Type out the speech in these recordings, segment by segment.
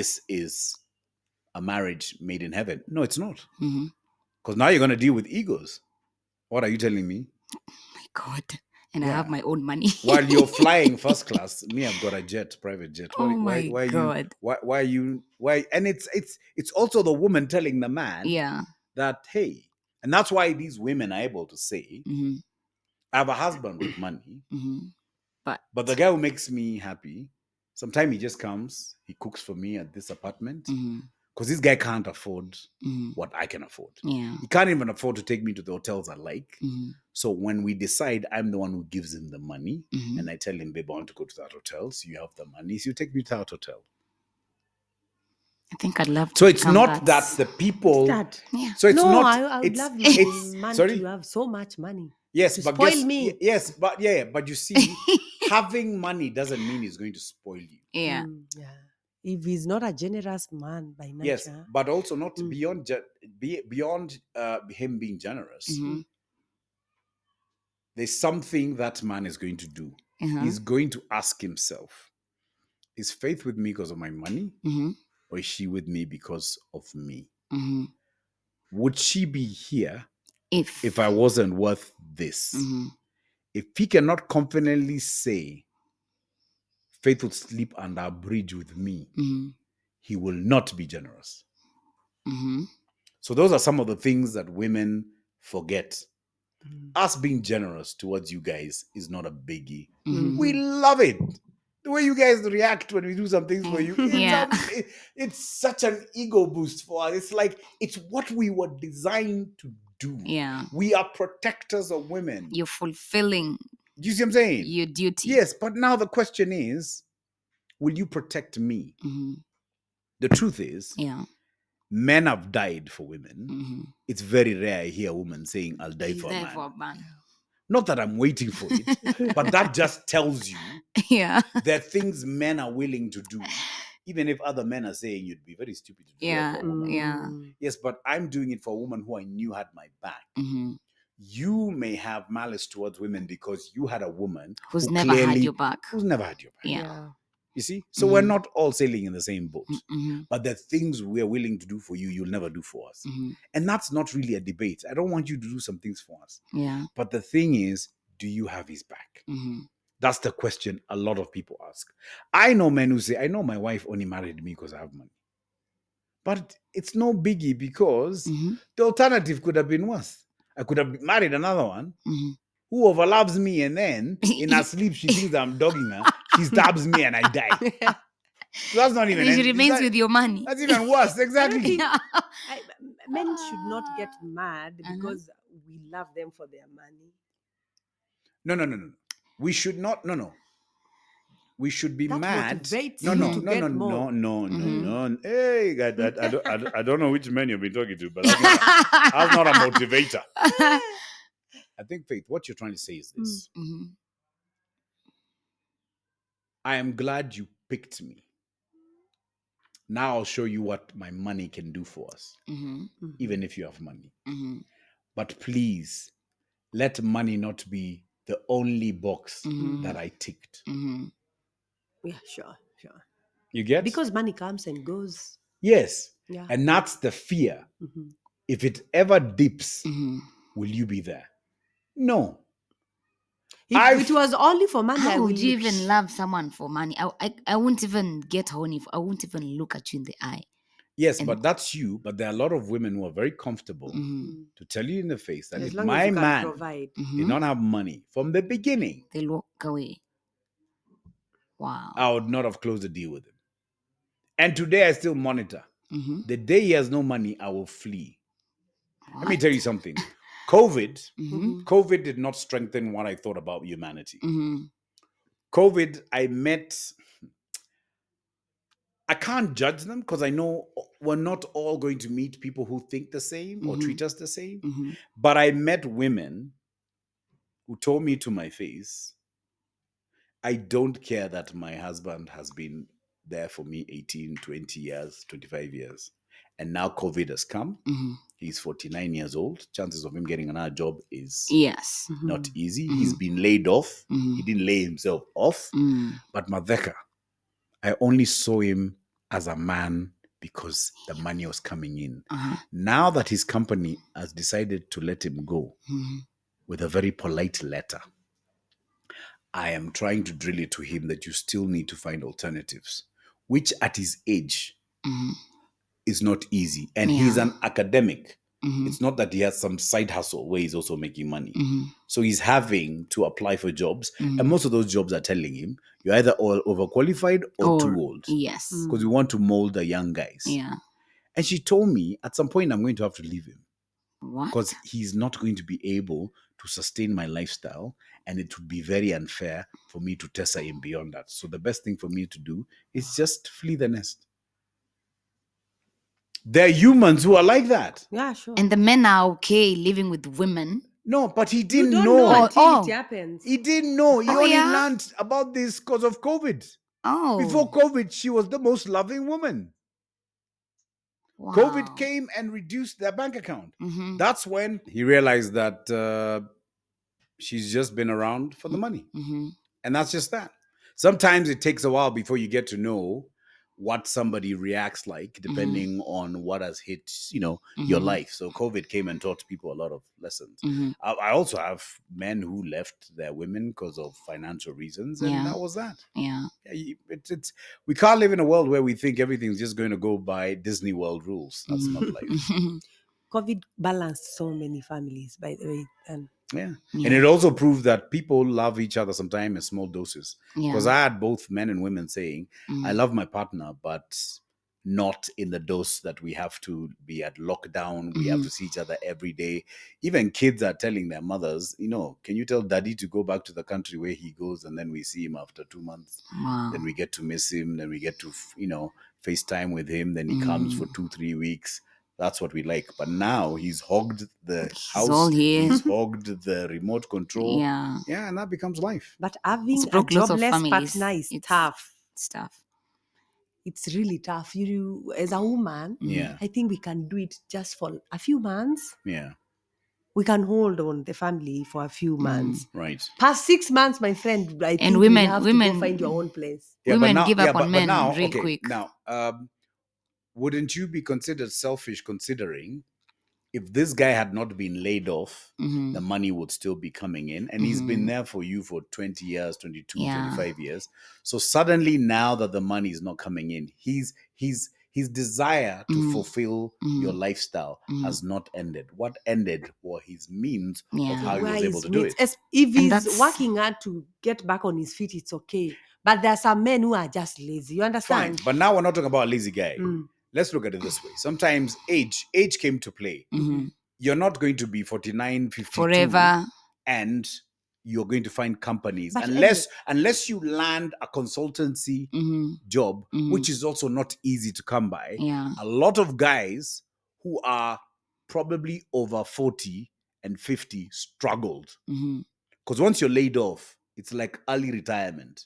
this is a marriage made in heaven. No, it's not. Because now you're going to deal with egos. What are you telling me? My God. And I have my own money. While you're flying first class, me, I've got a jet, private jet. My God. Why? And it's also the woman telling the man that, hey, and that's why these women are able to say, I have a husband with money, but the guy who makes me happy, sometimes he just comes, he cooks for me at this apartment, because this guy can't afford what I can afford. Yeah. He can't even afford to take me to the hotels I like. So when we decide, I'm the one who gives him the money, and I tell him, babe, I want to go to that hotel, so you have the money, so you take me to that hotel. I think I'd love to. So it's not that the people. Yeah. So it's not. I would love my man to have so much money. Yes, to but spoil me. Yes, but but you see, having money doesn't mean he's going to spoil you. Yeah. If he's not a generous man by nature. Yes, but also not beyond him being generous. There's something that man is going to do. He's going to ask himself, is Faith with me because of my money? Or is she with me because of me? Would she be here if I wasn't worth this? If he cannot confidently say, Faith would sleep under a bridge with me, he will not be generous. So those are some of the things that women forget. Us being generous towards you guys is not a biggie. We love it. The way you guys react when we do some things for you, it's such an ego boost for us. It's like, it's what we were designed to do. Yeah. We are protectors of women. You're fulfilling. Do you see what I'm saying? Your duty. Yes, but now the question is, will you protect me? The truth is, men have died for women. It's very rare I hear a woman saying, I'll die for a man. Not that I'm waiting for it, but that just tells you that things men are willing to do, even if other men are saying you'd be very stupid to do it for a woman. Yes, but I'm doing it for a woman who I knew had my back. You may have malice towards women because you had a woman who's never had your back. Who's never had your back. Yeah. You see? So we're not all sailing in the same boat. But the things we're willing to do for you, you'll never do for us. And that's not really a debate. I don't want you to do some things for us. Yeah. But the thing is, do you have his back? That's the question a lot of people ask. I know men who say, I know my wife only married me because I have money. But it's no biggie because the alternative could have been worse. I could have married another one who overloves me, and then in her sleep she thinks I'm dogging her. She stabs me and I die. So that's not even. She remains with your money. That's even worse. Exactly. Men should not get mad because we love them for their money. No. We should not. No. We should be mad. No. Hey, God, I don't know which man you've been talking to, but that's not a motivator. I think, Faith, what you're trying to say is this. I am glad you picked me. Now I'll show you what my money can do for us, even if you have money. But please, let money not be the only box that I ticked. Yeah, sure. You get? Because money comes and goes. Yes. Yeah. And that's the fear. If it ever dips, will you be there? No. If it was only for money, how would you even love someone for money? I wouldn't even get horny. I wouldn't even look at you in the eye. Yes, but that's you. But there are a lot of women who are very comfortable to tell you in the face that if my man did not have money from the beginning, they'll walk away. Wow. I would not have closed the deal with him. And today I still monitor. The day he has no money, I will flee. What? Let me tell you something. COVID did not strengthen what I thought about humanity. COVID, I can't judge them because I know we're not all going to meet people who think the same or treat us the same. But I met women who told me to my face, I don't care that my husband has been there for me 18, 20 years, 25 years. And now COVID has come. He's 49 years old. Chances of him getting another job is not easy. He's been laid off. He didn't lay himself off. But Madheka, I only saw him as a man because the money was coming in. Now that his company has decided to let him go with a very polite letter, I am trying to drill it to him that you still need to find alternatives, which at his age is not easy. And he's an academic. It's not that he has some side hustle where he's also making money. So he's having to apply for jobs. And most of those jobs are telling him, you're either overqualified or too old. Yes. Because we want to mold the young guys. Yeah. And she told me, at some point, I'm going to have to leave him. What? Because he's not going to be able to sustain my lifestyle. And it would be very unfair for me to tessa him beyond that. So the best thing for me to do is just flee the nest. There are humans who are like that. Yeah, sure. And the men are okay living with women. No, but he you didn't don't know. know until Oh. it happens. He didn't know. He only yeah? learned about this because of COVID. Oh. Before COVID, she was the most loving woman. Wow. COVID came and reduced their bank account. That's when he realized that she's just been around for the money. And that's just that. Sometimes it takes a while before you get to know what somebody reacts like, depending on what has hit, your life. So COVID came and taught people a lot of lessons. I also have men who left their women because of financial reasons, and that was that. Yeah. It's we can't live in a world where we think everything's just going to go by Disney World rules. That's not life. COVID balanced so many families, by the way. And And it also proved that people love each other sometimes in small doses. Because I had both men and women saying, I love my partner, but not in the dose that we have to be at lockdown. We have to see each other every day. Even kids are telling their mothers, can you tell daddy to go back to the country where he goes, and then we see him after 2 months. Then we get to miss him. Then we get to, FaceTime with him. Then he comes for 2-3 weeks. That's what we like. But now he's hogged the house. All here. He's hogged the remote control. Yeah. Yeah, and that becomes life. but having a broke lots of jobless families. partner is It's tough. Stuff. It's really tough. You, as a woman, Yeah. I think we can do it just for a few months. Yeah. We can hold on the family for a few months. Right. Past 6 months, my friend, I think women- you have to women- go find your own place. Yeah, Women but now, give up on but men now, real okay, quick. Now, wouldn't you be considered selfish considering if this guy had not been laid off, the money would still be coming in, and he's been there for you for 20 years, 22, 25 years. So suddenly now that the money is not coming in, his desire to fulfill your lifestyle has not ended. What ended were his means of how he Where was able his to do needs- it. If And he's that's- working hard to get back on his feet, it's okay. But there are some men who are just lazy. You Fine. understand? But now we're not talking about a lazy guy. Let's look at it this way. Sometimes age came to play. You're not going to be 49, 52 Forever. and you're going to find companies But unless you land a consultancy job, which is also not easy to come by. Yeah. A lot of guys who are probably over 40 and 50 struggled. Because once you're laid off, it's like early retirement,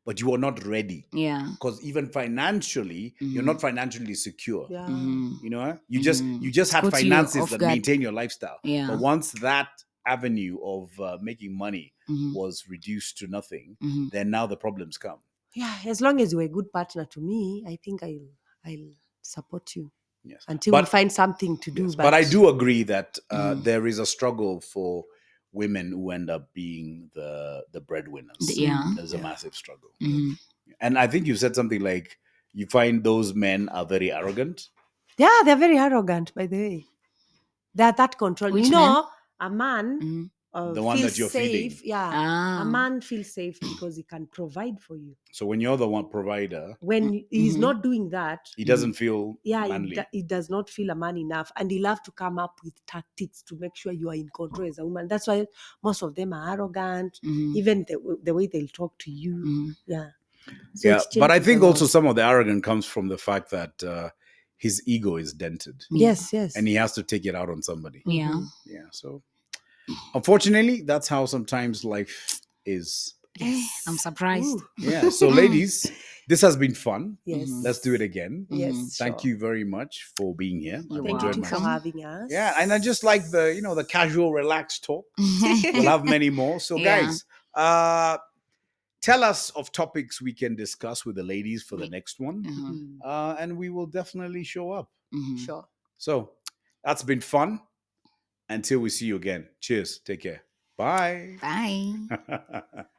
but you are not ready. Yeah. Because even financially, you're not financially secure. Yeah. You just had caught you finances off that guard. maintain your lifestyle. Yeah. But once that avenue of making money was reduced to nothing, then now the problems come. Yeah, as long as you're a good partner to me, I think I'll support you Yes. until we find something to do. Yes. But I do agree that there is a struggle for women who end up being the breadwinners. Yeah. There's a massive struggle. And I think you said something like you find those men are very arrogant. Yeah, they're very arrogant, by the way. They're that control. Which A man The one feels that you're safe. feeding. Yeah, Ah. a man feels safe because he can provide for you. So when you're the one provider, When he's not doing that, he doesn't feel yeah, manly. he does not feel a man enough, and he'll have to come up with tactics to make sure you are in control as a woman. That's why most of them are arrogant, even the way they'll talk to you. Yeah. So Yeah, it's but I changed think a also lot. some of the arrogance comes from the fact that his ego is dented, Yes. and he has to take it out on somebody. Yeah. Yeah, so unfortunately, that's how sometimes life is. I'm surprised. Ooh. Yeah, so ladies, this has been fun. Yes. Let's do it again. Yes. Thank you very much for being here. You're I've Thank enjoyed you for welcome. having us. Yeah, and I just like the casual, relaxed talk. We'll have many more. So, Yeah. guys, Tell us of topics we can discuss with the ladies for the next one. And we will definitely show up. Sure. So that's been fun. Until we see you again. Cheers. Take care. Bye. Bye.